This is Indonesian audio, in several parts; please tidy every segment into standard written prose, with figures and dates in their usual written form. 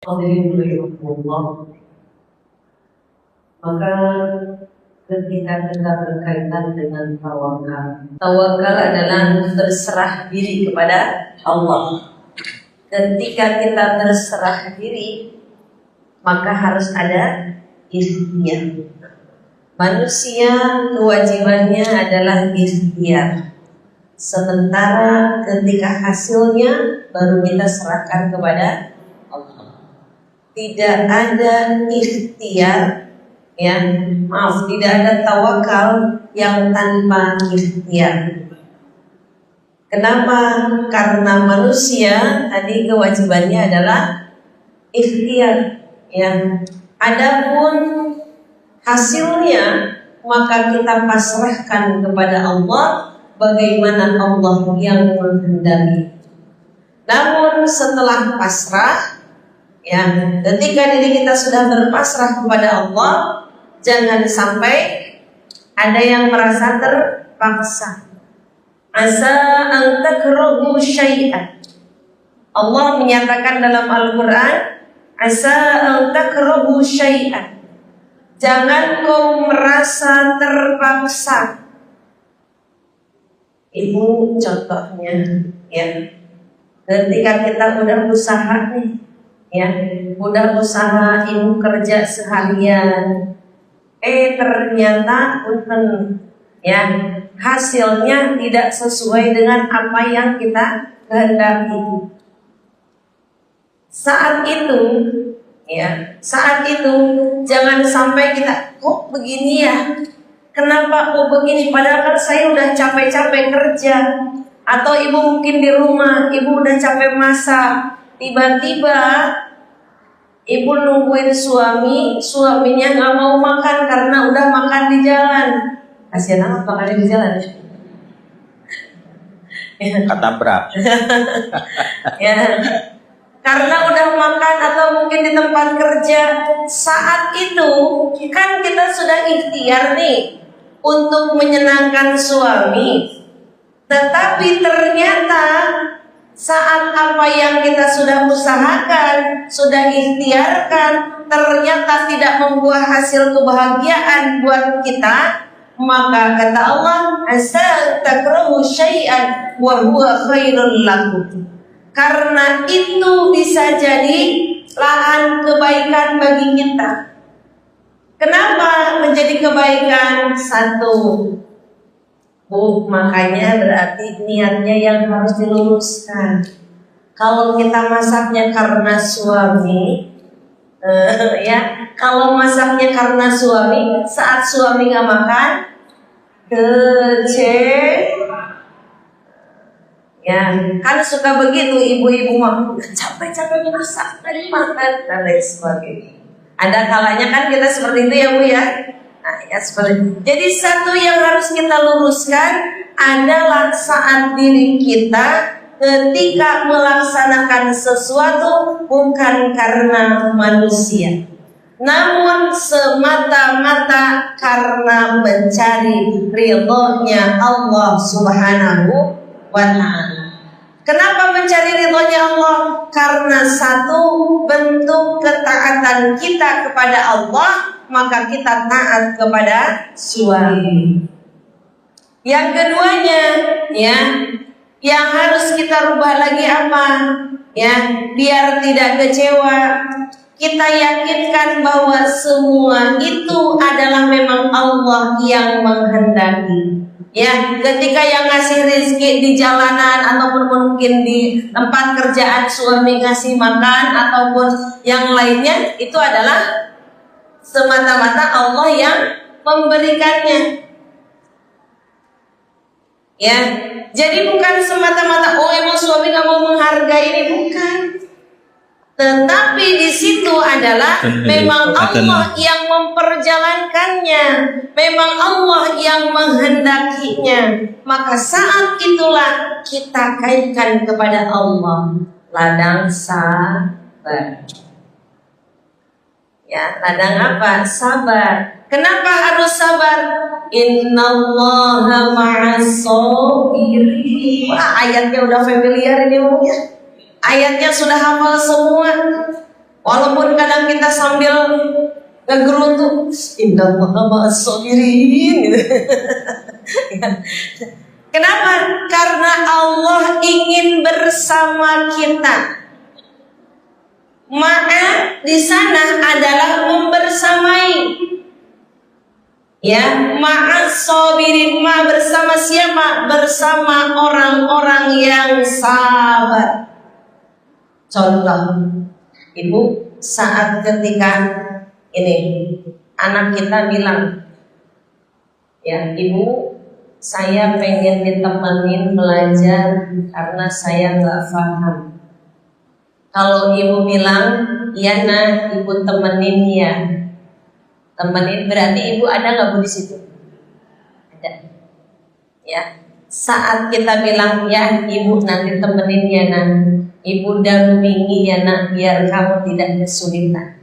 Alhamdulillah. Maka ketika kita berkaitan dengan tawakal, tawakal adalah berserah diri kepada Allah. Ketika kita berserah diri, maka harus ada ikhtiar. Manusia kewajibannya adalah ikhtiar. Sementara ketika hasilnya baru kita serahkan kepada Allah. Tidak ada ikhtiar, tidak ada tawakal yang tanpa ikhtiar. Kenapa? Karena manusia tadi kewajibannya adalah ikhtiar. Adapun hasilnya maka kita pasrahkan kepada Allah, bagaimana Allah yang menghendaki. Namun setelah pasrah, ketika diri kita sudah berpasrah kepada Allah, jangan sampai ada yang merasa terpaksa. Asa an takrahu syai'an. Allah menyatakan dalam Al-Quran, asa an takrahu syai'an. Jangan kau merasa terpaksa. Ibu contohnya, ketika kita udah usaha nih, udah usaha ibu kerja seharian, ternyata hasilnya tidak sesuai dengan apa yang kita kehendaki. Saat itu jangan sampai kita kok begini ya, kenapa kok begini, padahal kan saya udah capek-capek kerja. Atau ibu mungkin di rumah, ibu udah capek masak, tiba-tiba ibu nungguin suaminya nggak mau makan karena udah makan di jalan. Kasihan amat makan di jalan. Ketabrak. Karena udah makan atau mungkin di tempat kerja. Saat itu kan kita sudah ikhtiar nih untuk menyenangkan suami, tetapi ternyata saat apa yang kita sudah usahakan, sudah ikhtiarkan, ternyata tidak membuah hasil kebahagiaan buat kita, maka kata Allah, asa takrahu syai'an wa huwa khairul lakum. Karena itu bisa jadi lahan kebaikan bagi kita. Kenapa menjadi kebaikan? Satu, makanya berarti niatnya yang harus diluruskan. Kalau kita masaknya karena suami, kalau masaknya karena suami, saat suami nggak makan, kan suka begitu ibu-ibu mah capek-capek masak dari makan dan lain sebagainya. Ada kalanya kan kita seperti itu ya Bu ya. Seperti itu. Jadi satu yang harus kita luruskan adalah saat diri kita ketika melaksanakan sesuatu bukan karena manusia, namun semata-mata karena mencari ridhonya Allah Subhanahu wa ta'ala. Kenapa mencari ridhonya Allah? Karena satu, bentuk ketaatan kita kepada Allah, maka kita taat kepada suami. Yang keduanya, yang harus kita rubah lagi apa? Biar tidak kecewa, kita yakinkan bahwa semua itu adalah memang Allah yang menghendaki. Ketika yang ngasih rezeki di jalanan ataupun mungkin di tempat kerjaan suami ngasih makan ataupun yang lainnya, itu adalah semata-mata Allah yang memberikannya. Jadi bukan semata-mata emang suami nggak mau menghargai ini, bukan. Tetapi di situ adalah memang Allah yang memperjalankannya, memang Allah yang menghendakinya. Maka saat itulah kita kaitkan kepada Allah, ladang sabar. Ladang apa? Sabar. Kenapa harus sabar? Innallaha ma'as-sabirin. Wah, ayatnya udah familiar ini Bu ya. Ayatnya sudah hafal semua. Walaupun kadang kita sambil ngegerutu, innallaha ma'as sabirin gitu. Kenapa? Karena Allah ingin bersama kita. Maka di sana adalah membersamai. Ya, ma'as sabirin, ma bersama siapa? Bersama orang-orang yang sabar. Contoh, ibu saat ketika ini anak kita bilang, ya ibu, saya pengen ditemenin belajar karena saya nggak paham. Kalau ibu bilang, iya nah, ibu temenin ya. Temenin berarti ibu ada nggak bu di situ? Ada. Ya. Saat kita bilang ya ibu nanti temenin ya nah, ibu dampingi ya nak biar kamu tidak kesulitan.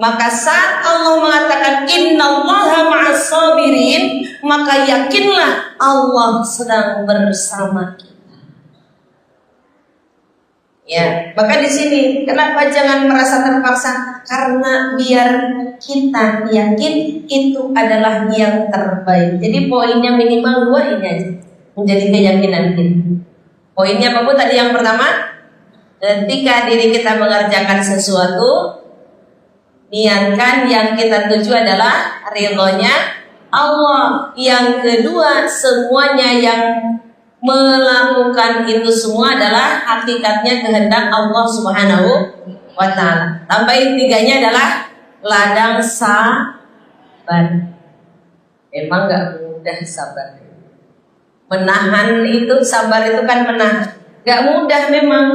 Maka saat Allah mengatakan innallaha ma'as sabirin, maka yakinlah Allah sedang bersama kita. Ya, maka di sini kenapa jangan merasa terpaksa? Karena biar kita yakin itu adalah yang terbaik. Jadi poinnya minimal 2 ini aja menjadi keyakinan kita. Poinnya apa bu tadi yang pertama? Ketika diri kita mengerjakan sesuatu, niatkan yang kita tuju adalah ridhonya Allah. Yang kedua, semuanya yang melakukan itu semua adalah hakikatnya kehendak Allah Subhanahu wa ta'ala. Tambahin 3-nya adalah ladang sabar. Memang gak mudah sabar. Menahan itu, sabar itu kan menahan. Gak mudah memang.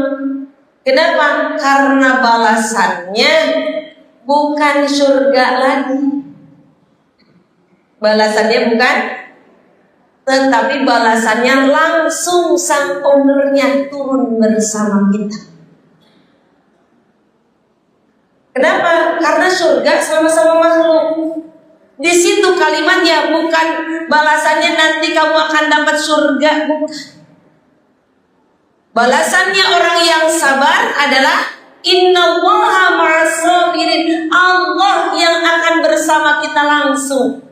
Kenapa? Karena balasannya bukan surga lagi. Balasannya bukan, tetapi balasannya langsung sang ownernya turun bersama kita. Kenapa? Karena surga sama-sama makhluk. Di situ kalimatnya bukan balasannya nanti kamu akan dapat surga, bukan. Balasannya orang yang sabar adalah innallaha ma'as sabirin. Allah yang akan bersama kita langsung.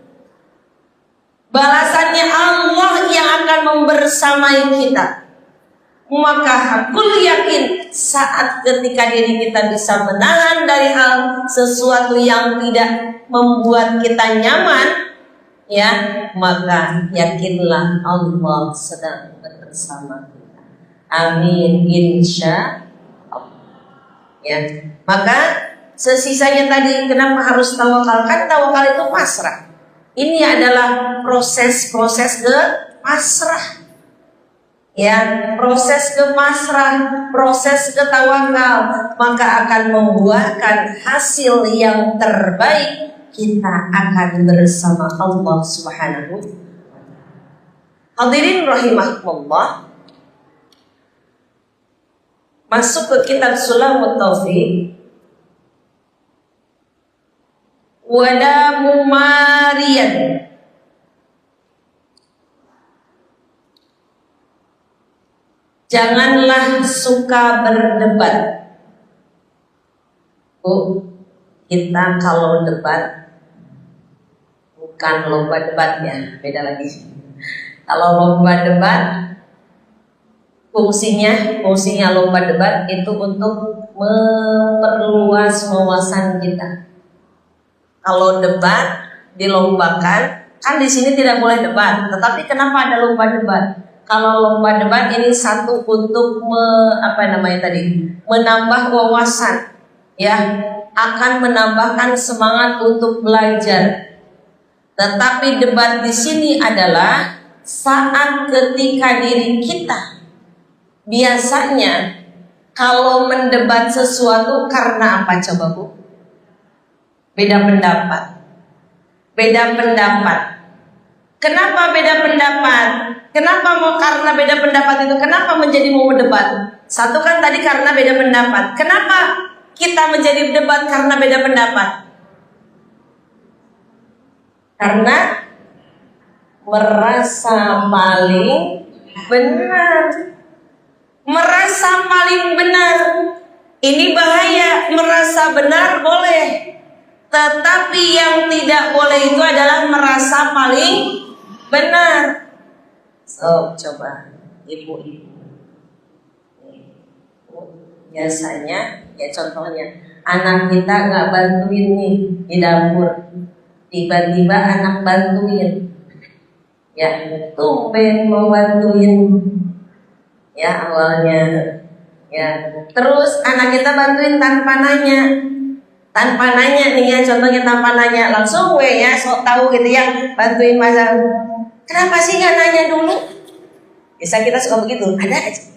Balasannya Allah yang akan membersamai kita. Maka hakul yakin saat ketika diri kita bisa menahan dari hal sesuatu yang tidak membuat kita nyaman, ya, maka yakinlah Allah sedang bersama kita. Amin insya Allah. Ya, maka sesisanya tadi kenapa harus tawakal? Kan tawakal itu pasrah. Ini adalah proses-proses ke pasrah. Ya, proses ke pasrah, proses ke tawakal, maka akan membuahkan hasil yang terbaik. Kita akan bersama Allah Subhanahu. Hadirin rahimahullah. Masuk ke kitab Sulamut Taufiq. Wala mumariyan. Janganlah suka berdebat. Bu, kita kalau debat bukan lomba debatnya, beda lagi. Kalau lomba debat fungsinya lomba debat itu untuk memperluas wawasan kita. Kalau debat dilombakan, kan di sini tidak boleh debat. Tetapi kenapa ada lomba debat? Kalau lomba debat ini satu untuk menambah wawasan, ya, akan menambahkan semangat untuk belajar. Tetapi debat di sini adalah saat ketika diri kita biasanya kalau mendebat sesuatu karena apa coba Bu? Beda pendapat. Kenapa beda pendapat? Kenapa mau karena beda pendapat itu? Kenapa menjadi mau debat? Satu kan tadi karena beda pendapat. Kenapa kita menjadi debat karena beda pendapat? Karena merasa paling benar. Merasa paling benar. Ini bahaya. Merasa benar boleh, tetapi yang tidak boleh itu adalah merasa paling benar. So, coba ibu-ibu, biasanya ya contohnya anak kita nggak bantuin nih di dapur, tiba-tiba anak bantuin, ya tumben mau bantuin, ya awalnya, ya terus anak kita bantuin tanpa nanya nih ya, contohnya tanpa nanya, langsung ya sok tahu gitu ya, bantuin masak. Kenapa sih nggak nanya dulu? Bisa kita suka begitu, ada aja.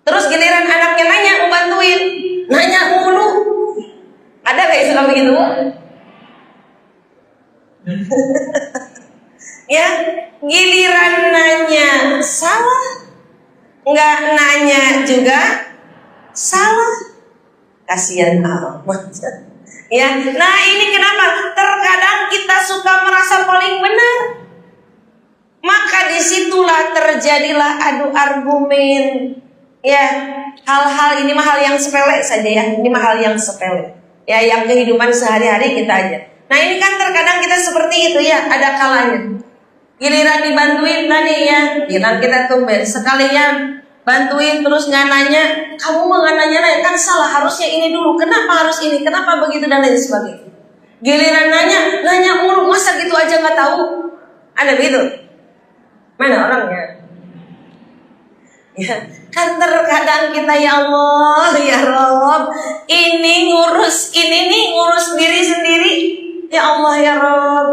Terus giliran anaknya nanya mau bantuin, nanya mulu. Ada nggak yang suka begitu? Ya, giliran nanya salah, nggak nanya juga salah. Kasihan amat. Ya, nah ini kenapa? Terkadang kita suka merasa paling benar. Maka disitulah terjadilah adu argumen. Ya, hal-hal ini mah hal yang sepele saja ya. Ini mah hal yang sepele. Ya, yang kehidupan sehari-hari kita aja. Nah, ini kan terkadang kita seperti itu ya, ada kalanya. Giliran dibantuin tadi ya, giliran kita tumben sekalian bantuin terus nggak nanya, kamu mau nggak nanya kan salah, harusnya ini dulu, kenapa harus ini, kenapa begitu dan lain sebagainya. Giliran nanya mulu, masa gitu aja nggak tahu? Ada begitu? Mana orangnya? Ya, kan terkadang kita ya Allah, ya Rob, ini ngurus diri sendiri, ya Allah ya Rob,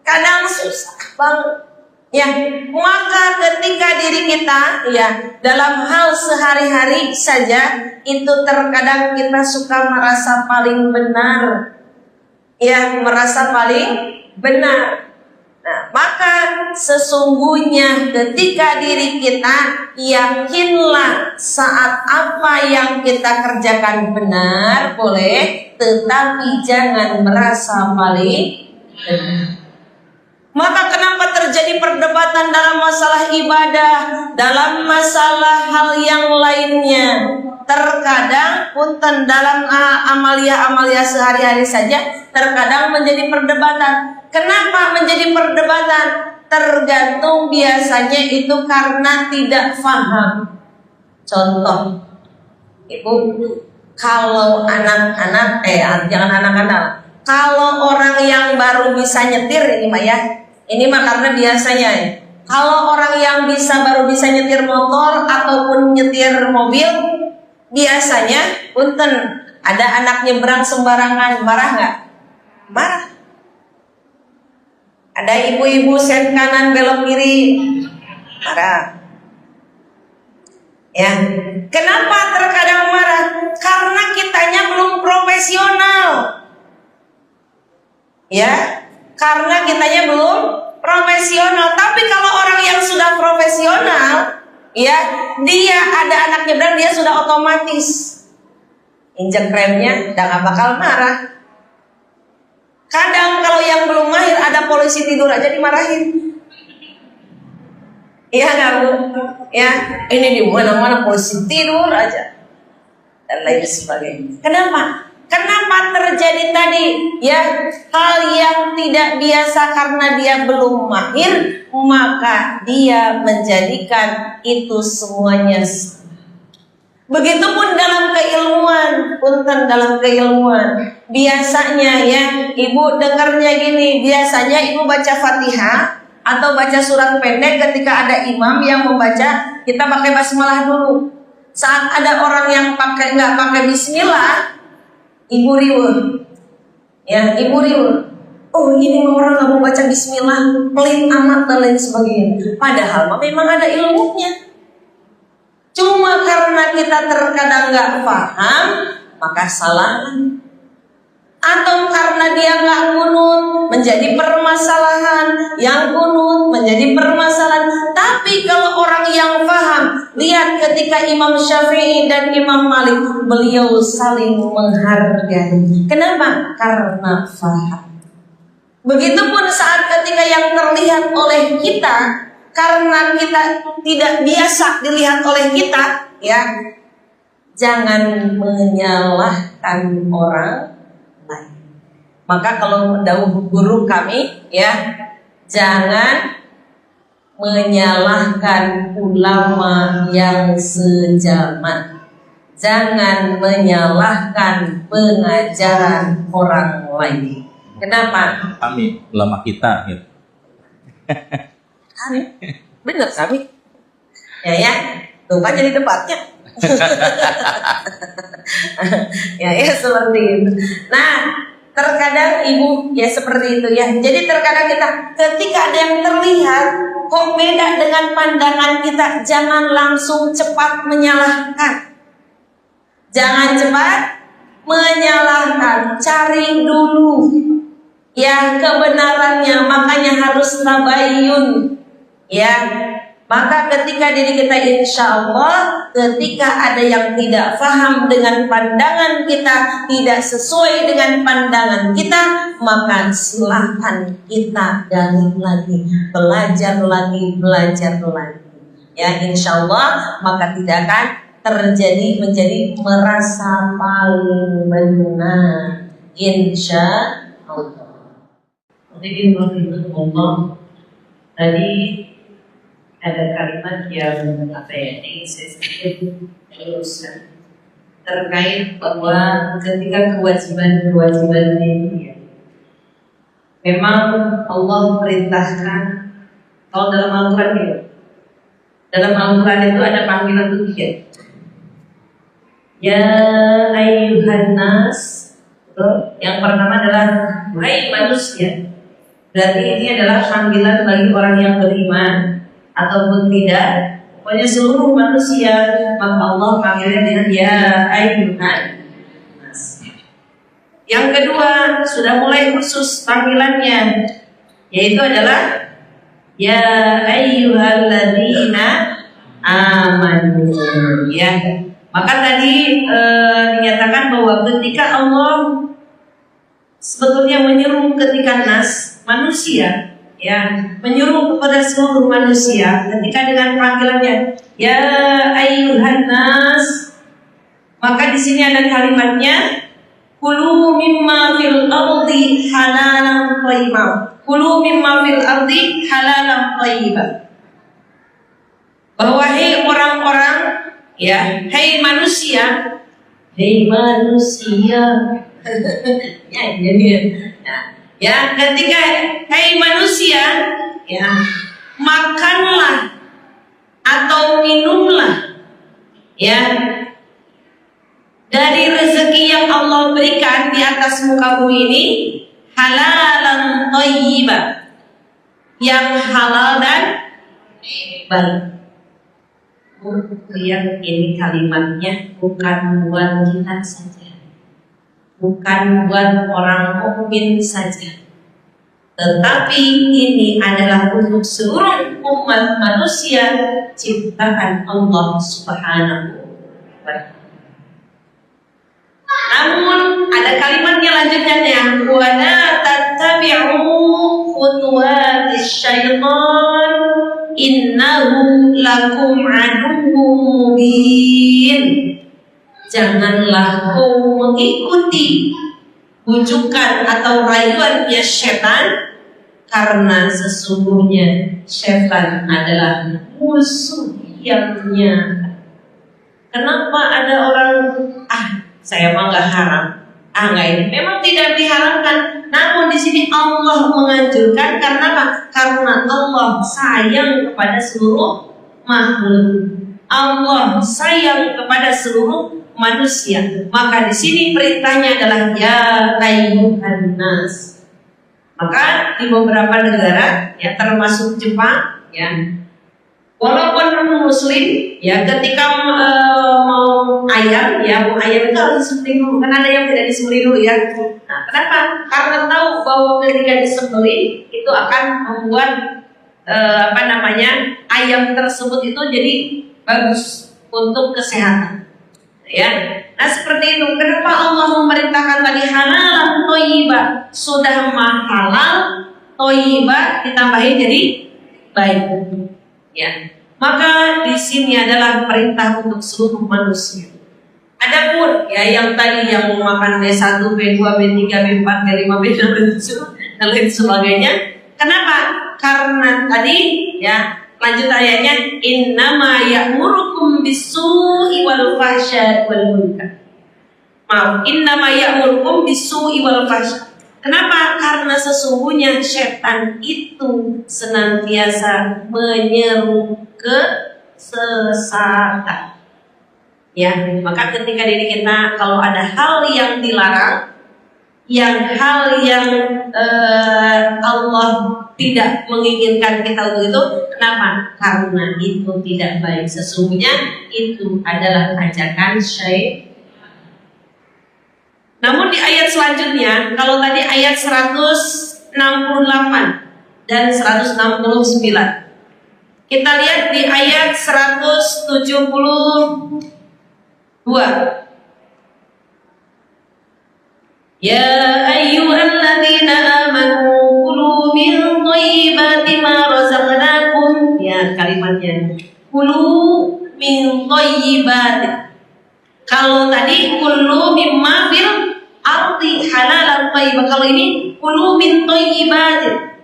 kadang susah banget. Ya, maka ketika diri kita ya dalam hal sehari-hari saja itu terkadang kita suka merasa paling benar. Ya, merasa paling benar. Nah, maka sesungguhnya ketika diri kita yakinlah saat apa yang kita kerjakan benar boleh, tetapi jangan merasa paling benar. Maka kenapa terjadi perdebatan dalam masalah ibadah, dalam masalah hal yang lainnya? Terkadang punten dalam amalia-amalia sehari-hari saja terkadang menjadi perdebatan. Kenapa menjadi perdebatan? Tergantung biasanya itu karena tidak paham. Contoh, ibu, kalau anak-anak, jangan anak-anak, kalau orang yang baru bisa nyetir ini mah ya, ini mah karena biasanya ya. Kalau orang yang baru bisa nyetir motor ataupun nyetir mobil, biasanya punten ada anak nyebrang sembarangan, marah nggak? Marah. Ada ibu-ibu sen kanan belok kiri, marah. Ya, kenapa terkadang marah? Karena kitanya belum profesional. Ya, karena kitanya belum profesional. Tapi kalau orang yang sudah profesional, ya, dia ada anak nyebrang, dia sudah otomatis injek remnya, udah gak bakal marah. Kadang kalau yang belum mahir ada polisi tidur aja dimarahin. Iya nggak Bu? Ya, ini di mana-mana polisi tidur aja dan lain sebagainya. Kenapa? Kenapa terjadi tadi ya hal yang tidak biasa karena dia belum mahir, maka dia menjadikan itu semuanya. Begitupun dalam keilmuan, punten dalam keilmuan. Biasanya ya, ibu dengarnya gini, biasanya ibu baca Fatihah atau baca surat pendek ketika ada imam yang membaca, kita pakai basmalah dulu. Saat ada orang yang nggak pakai bismillah, ibu riweuh. Ya, ibu riweuh. Oh, ini orang nggak mau baca bismillah, pelit amat dan lain sebagainya. Padahal memang ada ilmunya. Cuma karena kita terkadang nggak paham, maka salah. Atau karena dia nggak kunut, menjadi permasalahan. Yang kunut menjadi permasalahan. Tapi kalau orang yang paham, lihat ketika Imam Syafi'i dan Imam Malik, beliau saling menghargai. Kenapa? Karena paham. Begitupun saat ketika yang terlihat oleh kita, karena kita tidak biasa dilihat oleh kita, ya, jangan menyalahkan orang lain. Maka kalau dahulu guru kami ya, jangan menyalahkan ulama yang sejaman. Jangan menyalahkan pengajaran orang lain. Kenapa? Kami ulama kita gitu. Kami, bener kami. Ya, tuh kan jadi debatnya. ya seperti itu. Nah, terkadang ibu ya seperti itu ya. Jadi terkadang kita ketika ada yang terlihat kok beda dengan pandangan kita, jangan langsung cepat menyalahkan. Jangan cepat menyalahkan, cari dulu ya kebenarannya, makanya harus tabayun ya. Maka ketika diri kita insya Allah, ketika ada yang tidak paham dengan pandangan kita, tidak sesuai dengan pandangan kita, maka silahkan kita gali lagi, belajar lagi ya insya Allah, maka tidak akan terjadi menjadi merasa paling benar insya Allah. Jadi Allah tadi ada kalimat yang ingin saya sampaikan terkait bahwa ketika kewajiban ini ya, memang Allah perintahkan. Kalau dalam Al-Quran ya, dalam Al-Quran itu ada panggilan ketiga. Ya ayyuhan nas. Yang pertama adalah hai manusia. Berarti ini adalah panggilan bagi orang yang beriman ataupun tidak, pokoknya seluruh manusia. Maka Allah panggilnya dengan ya ayyuhan nas. Yang kedua sudah mulai khusus panggilannya, yaitu adalah ya ayyuhalladzina amanu ya. Maka tadi dinyatakan bahwa ketika Allah sebetulnya menyuruh ketika nas manusia ya, menyuruh kepada seluruh manusia ketika dengan panggilannya ya ayyuhan nas, maka di sini ada kalimatnya kulu mimma fil ardi halalan thayyibah. Kulu mimma fil ardi halalan thayyibah. Bahwa hei orang-orang ya, hei manusia ya jadi ya ketika hei manusia ya, makanlah atau minumlah ya dari rezeki yang Allah berikan di atas muka bumi ini, halalan thayyibah, yang halal dan baik. Lihat ini kalimatnya bukan buat kita saja, bukan buat orang mukmin saja, tetapi ini adalah untuk seluruh umat manusia ciptaan Allah Subhanahu wa Ta'ala. Namun ada kalimatnya lanjutannya, wa la tattabi'u khutuwatis syaitan innahu lakum aduwwum mubin. Janganlah kau mengikuti bujukan atau rayuannya setan, karena sesungguhnya setan adalah musuh yang nyata. Kenapa ada orang saya mah nggak haram, nggak ini memang tidak diharamkan, namun di sini Allah menganjurkan. Karena apa? Karena Allah sayang kepada seluruh makhluk. Allah sayang kepada seluruh manusia. Maka di sini perintahnya adalah ya ayyuhan nas. Maka di beberapa negara ya, termasuk Jepang ya, walaupun non muslim ya, ketika mau ayam ya, mau ayam itu harus disembelih dulu. Kan ada yang tidak disembelih dulu ya. Nah, kenapa? Karena tahu bahwa ketika disembelih itu akan membuat ayam tersebut itu jadi bagus untuk kesehatan. Ya. Nah, seperti itu. Kenapa Allah memerintahkan tadi halal thayyibah? Sudah halal thayyibah ditambahin jadi baik. Ya. Maka di sini adalah perintah untuk seluruh manusia. Adapun ya yang tadi yang mau makan B1, B2, B3, B4, B5, B6, B7 dan lain sebagainya. Kenapa? Karena tadi ya lanjut ayatnya innama ya'murukum bis-su'i wal fahsya'i wal munkar. Maaf, innama ya'murukum bis-su'i wal fahsya'i. Kenapa? Karena sesungguhnya setan itu senantiasa menyeru kesesatan. Ya, maka ketika diri kita kalau ada hal yang dilarang, hal yang Allah tidak menginginkan kita untuk itu, kenapa? Karena itu tidak baik. Sesungguhnya itu adalah ajakan syaitan. Namun di ayat selanjutnya, kalau tadi ayat 168 dan 169, kita lihat di ayat 172. Ya ayyuhalladzina amanu kulu min thayyibati ma razaqnakum. Ya kalimatnya kulu min thayyibati. Kalau tadi kulu mimma fil ardi halalan thayyibah, kalau ini kulu min thayyibati.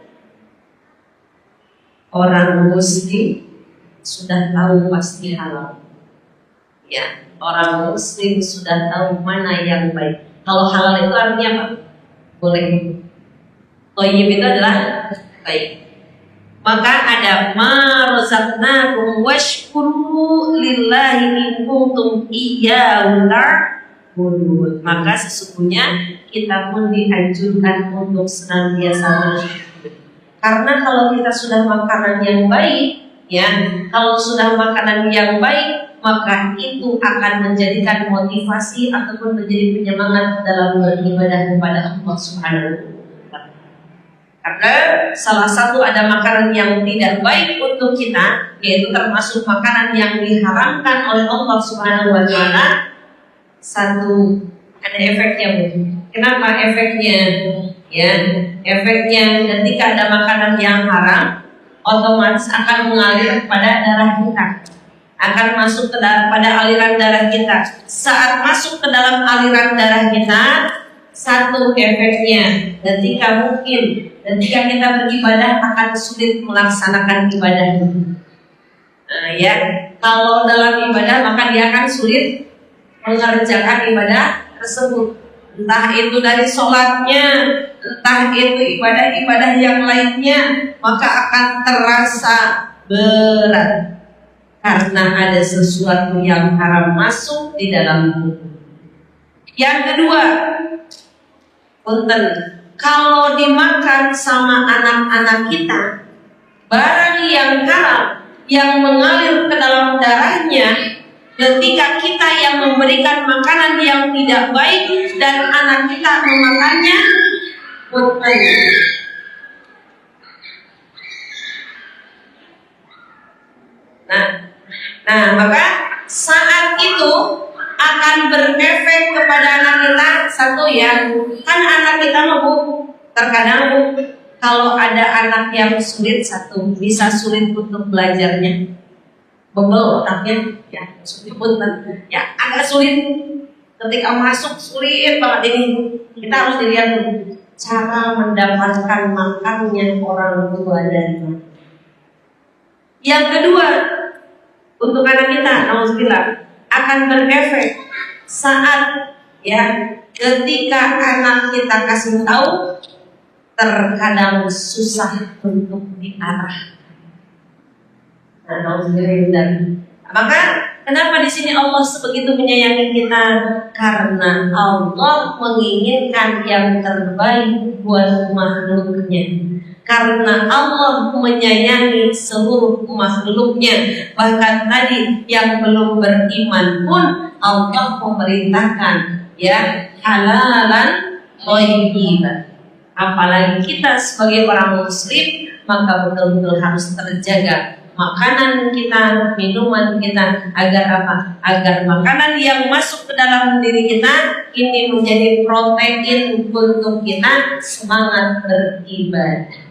Orang muslim sudah tahu pasti halal. Ya, orang muslim sudah tahu mana yang baik. Kalau halal itu artinya apa? Boleh. Thayyib itu adalah baik. Maka ada ma razaqnakum washkuru lillahi in kuntum iyyahu ta'budun. Maka sesungguhnya kita pun dianjurkan untuk senantiasa bersyukur. Karena kalau kita sudah makanan yang baik, ya, kalau sudah makanan yang baik, maka itu akan menjadikan motivasi ataupun menjadi penyemangat dalam beribadah kepada Allah Subhanahu wa taala. Karena salah satu ada makanan yang tidak baik untuk kita, yaitu termasuk makanan yang diharamkan oleh Allah Subhanahu wa taala. Satu, ada efeknya. Kenapa efeknya? Ya, efeknya ketika ada makanan yang haram, otomatis akan mengalir kepada darah kita, akan masuk ke pada aliran darah kita. Saat masuk ke dalam aliran darah kita, satu efeknya ketika kita beribadah akan sulit melaksanakan ibadah. Ya, kalau dalam ibadah maka dia akan sulit mengerjakan ibadah tersebut. Entah itu dari sholatnya, entah itu ibadah-ibadah yang lainnya, maka akan terasa berat karena ada sesuatu yang haram masuk di dalam tubuh. Yang kedua, punten, kalau dimakan sama anak-anak kita, barang yang haram yang mengalir ke dalam darahnya, ketika kita yang memberikan makanan yang tidak baik dan anak kita memakannya, punten. Nah, maka saat itu akan berefek kepada anak kita. Satu ya, kan anak kita terkadang kalau ada anak yang sulit, satu bisa sulit untuk belajarnya, bebel otaknya, ya sulit punten, ya agak sulit ketika masuk, sulit banget ini. Kita harus dilihat dulu cara mendapatkan makannya orang tua dari mana. Yang kedua, untuk anak kita, nauzubillah, akan berefek saat ya ketika anak kita kasih tahu, terkadang susah untuk diarah. Maka kenapa di sini Allah sebegitu menyayangi kita? Karena Allah menginginkan yang terbaik buat makhluknya. Karena Allah menyayangi seluruh makhluknya. Bahkan tadi yang belum beriman pun Allah memerintahkan ya halalan thayyiban. Apalagi kita sebagai orang muslim, maka betul-betul harus terjaga makanan kita, minuman kita, agar apa? Agar makanan yang masuk ke dalam diri kita ini menjadi protein untuk kita semangat beribadah.